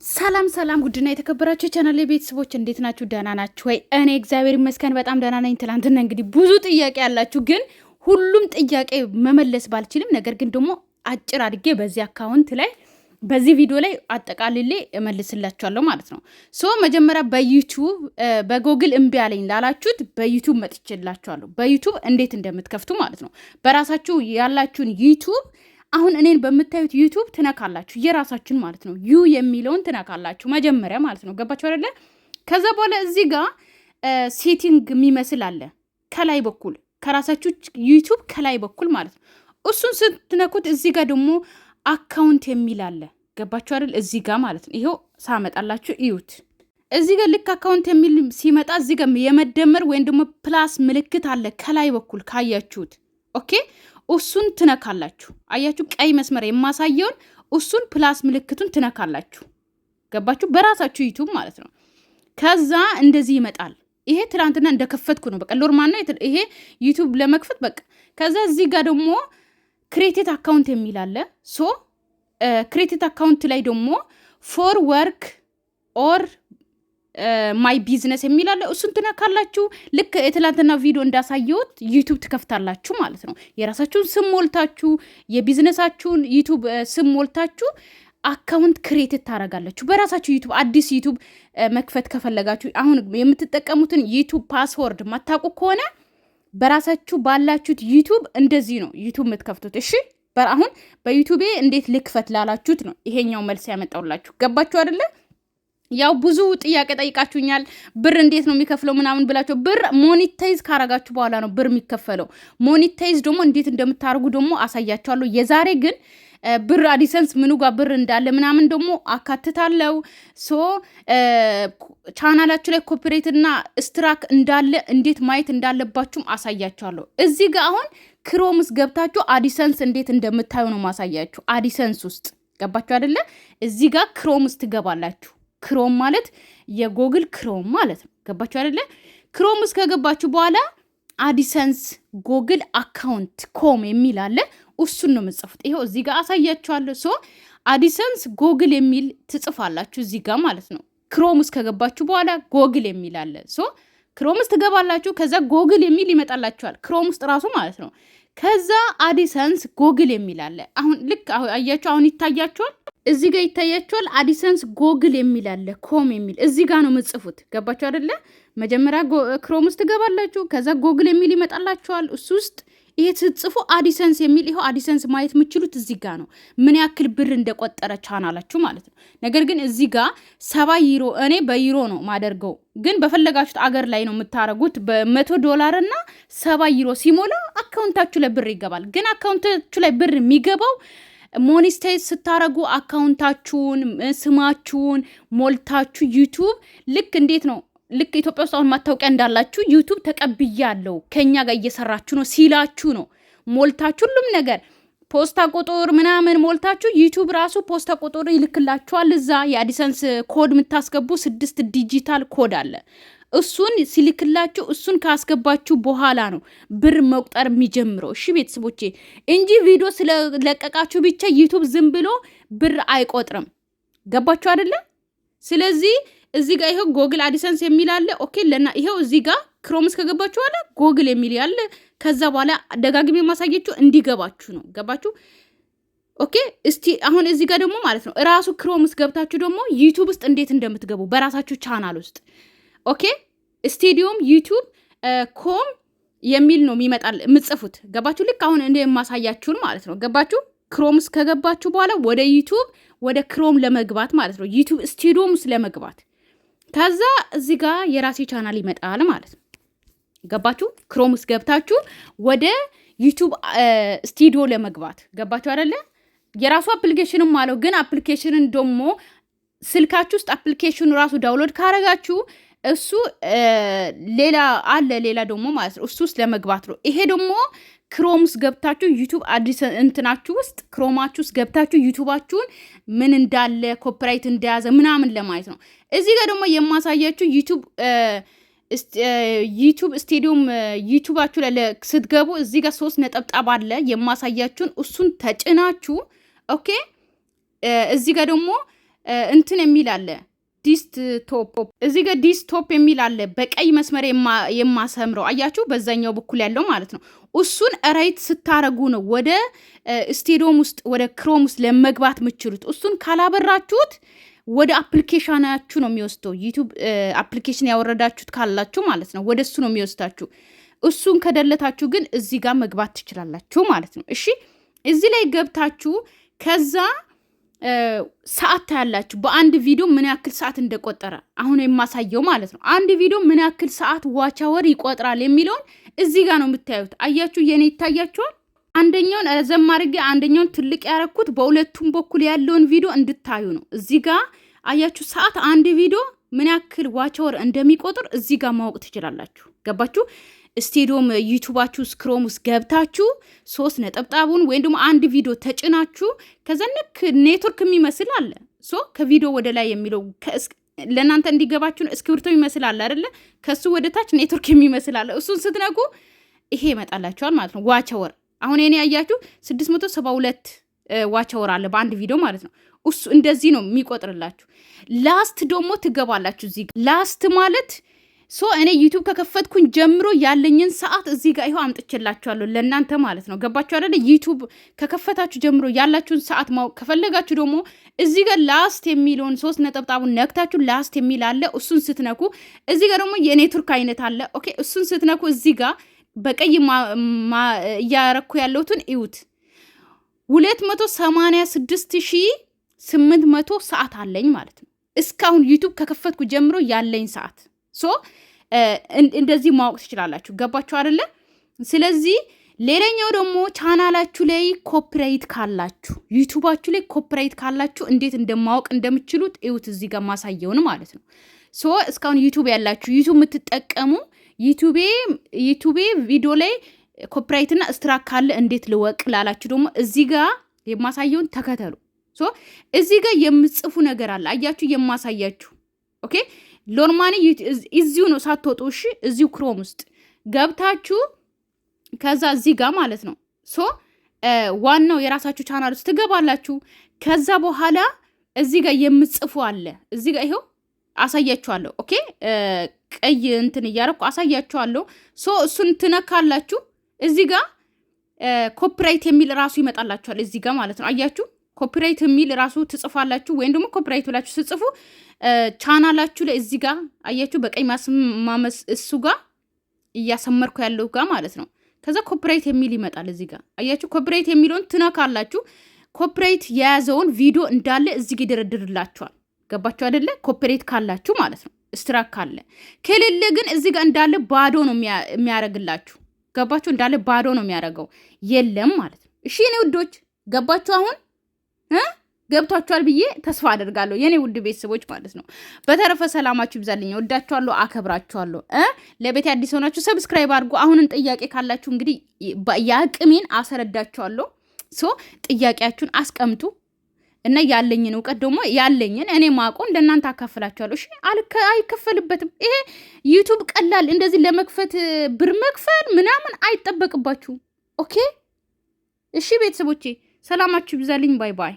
ሰላም ጉድና የተከበራችሁ ቻናል ቤተሰቦች እንዴት ናችሁ? ደህና ናችሁ ወይ? እኔ እግዚአብሔር ይመስገን በጣም ደህና ነኝ። ትላንትና እንግዲህ ብዙ ጥያቄ ያላችሁ ግን ሁሉም ጥያቄ መመለስ ባልችልም ነገር ግን ደግሞ አጭር አድርጌ በዚህ አካውንት ላይ በዚህ ቪዲዮ ላይ አጠቃልሌ እመልስላችኋለሁ ማለት ነው። ሶ መጀመሪያ በዩቲዩብ በጎግል እምቢ አለኝ ላላችሁት በዩቲዩብ መጥቼላችኋለሁ። በዩቲዩብ እንዴት እንደምትከፍቱ ማለት ነው። በራሳችሁ ያላችሁን ዩቲዩብ አሁን እኔን በምታዩት ዩቲዩብ ትነካላችሁ፣ የራሳችሁን ማለት ነው። ዩ የሚለውን ትነካላችሁ መጀመሪያ ማለት ነው። ገባችሁ አይደለ? ከዛ በኋላ እዚህ ጋር ሴቲንግ የሚመስል አለ ከላይ በኩል ከራሳችሁ ዩቲዩብ ከላይ በኩል ማለት ነው። እሱን ስትነኩት እዚህ ጋር ደግሞ አካውንት የሚል አለ። ገባችሁ አይደል? እዚህ ጋር ማለት ነው። ይሄው ሳመጣላችሁ እዩት። እዚህ ጋር ልክ አካውንት የሚል ሲመጣ እዚህ ጋር የመደመር ወይም ደግሞ ፕላስ ምልክት አለ ከላይ በኩል ካያችሁት። ኦኬ እሱን ትነካላችሁ። አያችሁ ቀይ መስመር የማሳየውን እሱን ፕላስ ምልክቱን ትነካላችሁ። ገባችሁ? በራሳችሁ ዩቲዩብ ማለት ነው። ከዛ እንደዚህ ይመጣል። ይሄ ትናንትና እንደከፈትኩ ነው። በቃ ሎርማን ነው ይሄ ዩቲዩብ ለመክፈት በቃ። ከዛ እዚህ ጋር ደግሞ ክሬቲት አካውንት የሚል አለ። ሶ ክሬቲት አካውንት ላይ ደግሞ ፎር ወርክ ኦር ማይ ቢዝነስ የሚል አለ። እሱን ትነካላችሁ። ልክ የትላንትና ቪዲዮ እንዳሳየሁት ዩቲዩብ ትከፍታላችሁ ማለት ነው። የራሳችሁን ስም ሞልታችሁ የቢዝነሳችሁን ዩቲዩብ ስም ሞልታችሁ አካውንት ክሬቲት ታደርጋላችሁ በራሳችሁ ዩቲዩብ። አዲስ ዩቲዩብ መክፈት ከፈለጋችሁ አሁን የምትጠቀሙትን ዩቲዩብ ፓስወርድ ማታውቁ ከሆነ በራሳችሁ ባላችሁት ዩቲዩብ እንደዚህ ነው ዩቲዩብ የምትከፍቱት። እሺ አሁን በዩቲዩቤ እንዴት ልክፈት ላላችሁት ነው ይሄኛው መልስ ያመጣውላችሁ። ገባችሁ አይደለ? ያው ብዙ ጥያቄ ጠይቃችሁኛል። ብር እንዴት ነው የሚከፍለው ምናምን ብላችሁ። ብር ሞኒታይዝ ካረጋችሁ በኋላ ነው ብር የሚከፈለው። ሞኒታይዝ ደግሞ እንዴት እንደምታደርጉ ደግሞ አሳያችኋለሁ። የዛሬ ግን ብር አዲሰንስ ምኑ ጋር ብር እንዳለ ምናምን ደግሞ አካትታለው። ሶ ቻናላችሁ ላይ ኮፒሬት እና ስትራክ እንዳለ እንዴት ማየት እንዳለባችሁም አሳያችኋለሁ። እዚህ ጋር አሁን ክሮምስ ገብታችሁ አዲሰንስ እንዴት እንደምታዩ ነው ማሳያችሁ። አዲሰንስ ውስጥ ገባችሁ አይደለ? እዚህ ጋር ክሮምስ ትገባላችሁ። ክሮም ማለት የጎግል ክሮም ማለት ነው። ገባችሁ አይደለ? ክሮም ውስጥ ከገባችሁ በኋላ አዲሰንስ ጎግል አካውንት ኮም የሚል አለ። እሱን ነው የምጽፉት። ይሄው እዚህ ጋር አሳያችኋለሁ። ሶ አዲሰንስ ጎግል የሚል ትጽፋላችሁ እዚህ ጋር ማለት ነው። ክሮም ውስጥ ከገባችሁ በኋላ ጎግል የሚል አለ። ሶ ክሮም ውስጥ ትገባላችሁ። ከዛ ጎግል የሚል ይመጣላችኋል። ክሮም ውስጥ ራሱ ማለት ነው። ከዛ አዲሰንስ ጎግል የሚል አለ። አሁን ልክ አያችሁ፣ አሁን ይታያችኋል። እዚህ ጋር ይታያችኋል። አዲሰንስ ጎግል የሚል አለ። ኮም የሚል እዚህ ጋር ነው የምጽፉት። ገባችሁ አይደለ? መጀመሪያ ክሮም ውስጥ ትገባላችሁ። ከዛ ጎግል የሚል ይመጣላችኋል። እሱ ውስጥ ይሄ ስትጽፉ አዲሰንስ የሚል ይሄው አዲሰንስ ማየት የምችሉት እዚህ ጋር ነው። ምን ያክል ብር እንደቆጠረ ቻናላችሁ ማለት ነው። ነገር ግን እዚህ ጋር 70 ዩሮ እኔ በዩሮ ነው ማደርገው፣ ግን በፈለጋችሁት አገር ላይ ነው የምታረጉት። $100 እና 70 ዩሮ ሲሞላ አካውንታችሁ ላይ ብር ይገባል። ግን አካውንታችሁ ላይ ብር የሚገባው ሞኒታይዝ ስታረጉ አካውንታችሁን ስማችሁን ሞልታችሁ ዩቲዩብ ልክ እንዴት ነው ልክ ኢትዮጵያ ውስጥ አሁን ማታወቂያ እንዳላችሁ ዩቲዩብ ተቀብያለሁ ከኛ ጋር እየሰራችሁ ነው ሲላችሁ ነው ሞልታችሁ ሁሉም ነገር ፖስታ ቁጥር ምናምን ሞልታችሁ ዩቲዩብ ራሱ ፖስታ ቁጥር ይልክላችኋል። እዛ የአዲሰንስ ኮድ የምታስገቡ 6 ዲጂታል ኮድ አለ። እሱን ሲልክላችሁ እሱን ካስገባችሁ በኋላ ነው ብር መቁጠር የሚጀምረው። እሺ ቤተሰቦቼ፣ እንጂ ቪዲዮ ስለለቀቃችሁ ብቻ ዩቲዩብ ዝም ብሎ ብር አይቆጥርም። ገባችሁ አይደለ? ስለዚህ እዚህ ጋር ይሄው ጎግል አዲሰንስ የሚል አለ። ኦኬ ለና ይሄው እዚህ ጋር ክሮምስ ከገባችሁ በኋላ ጎግል የሚል ያለ። ከዛ በኋላ ደጋግሜ ማሳየችሁ እንዲገባችሁ ነው። ገባችሁ? ኦኬ እስቲ አሁን እዚህ ጋር ደግሞ ማለት ነው ራሱ ክሮምስ ገብታችሁ ደግሞ ዩቲዩብ ውስጥ እንዴት እንደምትገቡ በራሳችሁ ቻናል ውስጥ ኦኬ ስቱዲዮም ዩቲዩብ ኮም የሚል ነው የሚመጣል የምጽፉት። ገባችሁ? ልክ አሁን እንደ የማሳያችሁን ማለት ነው። ገባችሁ? ክሮምስ ከገባችሁ በኋላ ወደ ዩቲዩብ ወደ ክሮም ለመግባት ማለት ነው። ዩቲዩብ ስቱዲዮም ውስጥ ለመግባት ከዛ እዚህ ጋር የራሴ ቻናል ይመጣል ማለት ነው። ገባችሁ? ክሮም ውስጥ ገብታችሁ ወደ ዩቲዩብ ስቱዲዮ ለመግባት ገባችሁ አይደለ? የራሱ አፕሊኬሽንም አለው። ግን አፕሊኬሽንን ደግሞ ስልካችሁ ውስጥ አፕሊኬሽኑ ራሱ ዳውንሎድ ካረጋችሁ እሱ ሌላ አለ። ሌላ ደግሞ ማለት ነው እሱ ውስጥ ለመግባት ነው። ይሄ ደግሞ ክሮም ውስጥ ገብታችሁ ዩቲዩብ አዲስ እንትናችሁ ውስጥ ክሮማችሁ ውስጥ ገብታችሁ ዩቲዩባችሁን ምን እንዳለ ኮፒራይት እንደያዘ ምናምን ለማየት ነው። እዚህ ጋር ደግሞ የማሳያችሁ ዩቲዩብ ስቱዲዮም ዩቲዩባችሁ ላይ ስትገቡ እዚህ ጋር 3 ነጠብጣብ አለ የማሳያችሁን። እሱን ተጭናችሁ ኦኬ እዚህ ጋር ደግሞ እንትን የሚል አለ ዲስክቶፕ እዚህ ጋር ዲስክቶፕ የሚል አለ በቀይ መስመር የማሰምረው አያችሁ፣ በዛኛው በኩል ያለው ማለት ነው። እሱን ራይት ስታረጉ ነው ወደ ስቱዲዮም ውስጥ ወደ ክሮም ውስጥ ለመግባት የምትችሉት። እሱን ካላበራችሁት ወደ አፕሊኬሽናችሁ ነው የሚወስደው። ዩቲዩብ አፕሊኬሽን ያወረዳችሁት ካላችሁ ማለት ነው ወደ እሱ ነው የሚወስዳችሁ። እሱን ከደለታችሁ ግን እዚህ ጋር መግባት ትችላላችሁ ማለት ነው። እሺ እዚህ ላይ ገብታችሁ ከዛ ሰዓት ታያላችሁ። በአንድ ቪዲዮ ምን ያክል ሰዓት እንደቆጠረ አሁን የማሳየው ማለት ነው። አንድ ቪዲዮ ምን ያክል ሰዓት ዋች አወር ይቆጥራል የሚለውን እዚህ ጋር ነው የምታዩት። አያችሁ፣ የኔ ይታያችኋል። አንደኛውን ረዘም አድርጌ አንደኛውን ትልቅ ያረኩት በሁለቱም በኩል ያለውን ቪዲዮ እንድታዩ ነው። እዚህ ጋር አያችሁ ሰዓት አንድ ቪዲዮ ምን ያክል ዋች አወር እንደሚቆጥር እዚህ ጋር ማወቅ ትችላላችሁ። ገባችሁ? ስቱዲዮም ዩቲዩባችሁ ክሮም ውስጥ ገብታችሁ 3 ነጠብጣቡን ወይም ደግሞ አንድ ቪዲዮ ተጭናችሁ ከዛ ልክ ኔትወርክ የሚመስል አለ። ከቪዲዮ ወደ ላይ የሚለው ለእናንተ እንዲገባችሁ እስክሪብቶ ይመስል አለ አይደለ? ከሱ ወደ ታች ኔትወርክ የሚመስል አለ። እሱን ስትነኩ ይሄ ይመጣላችኋል ማለት ነው። ዋች አወር አሁን የኔ ያያችሁ 672 ዋች አወር አለ በአንድ ቪዲዮ ማለት ነው። እሱ እንደዚህ ነው የሚቆጥርላችሁ። ላስት ደግሞ ትገባላችሁ። እዚህ ላስት ማለት እኔ ዩቲዩብ ከከፈትኩኝ ጀምሮ ያለኝን ሰዓት እዚህ ጋር ይኸው አምጥቼላችኋለሁ ለእናንተ ማለት ነው። ገባችሁ አይደለ? ዩቲዩብ ከከፈታችሁ ጀምሮ ያላችሁን ሰዓት ማወቅ ከፈለጋችሁ ደግሞ እዚህ ጋር ላስት የሚለውን 3 ነጠብጣቡን ነክታችሁ ላስት የሚል አለ። እሱን ስትነኩ እዚህ ጋር ደግሞ የኔትወርክ አይነት አለ። ኦኬ፣ እሱን ስትነኩ እዚህ ጋር በቀይ እያረኩ ያለሁትን እዩት። 286800 ሰዓት አለኝ ማለት ነው። እስካሁን ዩቲዩብ ከከፈትኩ ጀምሮ ያለኝ ሰዓት እንደዚህ ማወቅ ትችላላችሁ። ገባችሁ አይደለ? ስለዚህ ሌላኛው ደግሞ ቻናላችሁ ላይ ኮፒራይት ካላችሁ ዩቲዩባችሁ ላይ ኮፒራይት ካላችሁ እንዴት እንደማወቅ እንደምትችሉት እዩት። እዚህ ጋር ማሳየውን ማለት ነው። እስካሁን ዩቲዩብ ያላችሁ ዩቲዩብ የምትጠቀሙ ዩቲዩቤ ቪዲዮ ላይ ኮፒራይትና ስትራክ ካለ እንዴት ልወቅ ላላችሁ ደግሞ እዚህ ጋር የማሳየውን ተከተሉ። እዚህ ጋር የምጽፉ ነገር አለ አያችሁ፣ የማሳያችሁ ኦኬ። ኖርማሊ እዚሁ ነው ሳትወጡ፣ እሺ፣ እዚሁ ክሮም ውስጥ ገብታችሁ ከዛ እዚህ ጋር ማለት ነው ዋናው የራሳችሁ ቻናል ውስጥ ትገባላችሁ። ከዛ በኋላ እዚህ ጋር የምጽፉ አለ። እዚህ ጋር ይኸው አሳያችኋለሁ። ኦኬ፣ ቀይ እንትን እያረኩ አሳያችኋለሁ። እሱን ትነካላችሁ። እዚህ ጋር ኮፒራይት የሚል ራሱ ይመጣላችኋል እዚህ ጋር ማለት ነው። አያችሁ፣ ኮፒራይት የሚል ራሱ ትጽፋላችሁ። ወይም ደግሞ ኮፒራይት ብላችሁ ትጽፉ ቻናላችሁ ላይ እዚህ ጋር አያችሁ፣ በቀይ ማመስ እሱ ጋር እያሰመርኩ ያለው ጋር ማለት ነው። ከዛ ኮፒራይት የሚል ይመጣል እዚህ ጋር አያችሁ። ኮፒራይት የሚለውን ትነካላችሁ። ኮፒራይት የያዘውን ቪዲዮ እንዳለ እዚህ ጋር ይደረድርላችኋል። ገባችሁ አይደለ? ኮፒራይት ካላችሁ ማለት ነው። ስትራክ ካለ ከሌለ ግን እዚህ ጋር እንዳለ ባዶ ነው የሚያረግላችሁ። ገባችሁ? እንዳለ ባዶ ነው የሚያረገው፣ የለም ማለት ነው። እሺ የኔ ውዶች ገባችሁ? አሁን ገብቷችኋል ብዬ ተስፋ አደርጋለሁ የኔ ውድ ቤተሰቦች ማለት ነው። በተረፈ ሰላማችሁ ይብዛልኝ። ወዳችኋለሁ፣ አከብራችኋለሁ። ለቤት አዲስ ሆናችሁ ሰብስክራይብ አድርጉ። አሁንን ጥያቄ ካላችሁ እንግዲህ የአቅሜን አስረዳችኋለሁ። ጥያቄያችሁን አስቀምጡ እና ያለኝን እውቀት ደግሞ ያለኝን እኔ ማቆን ለእናንተ አካፍላችኋለሁ። እሺ፣ አይከፈልበትም። ይሄ ዩቲዩብ ቀላል እንደዚህ ለመክፈት ብር መክፈል ምናምን አይጠበቅባችሁም። ኦኬ፣ እሺ ቤተሰቦቼ ሰላማችሁ ይብዛልኝ። ባይ ባይ።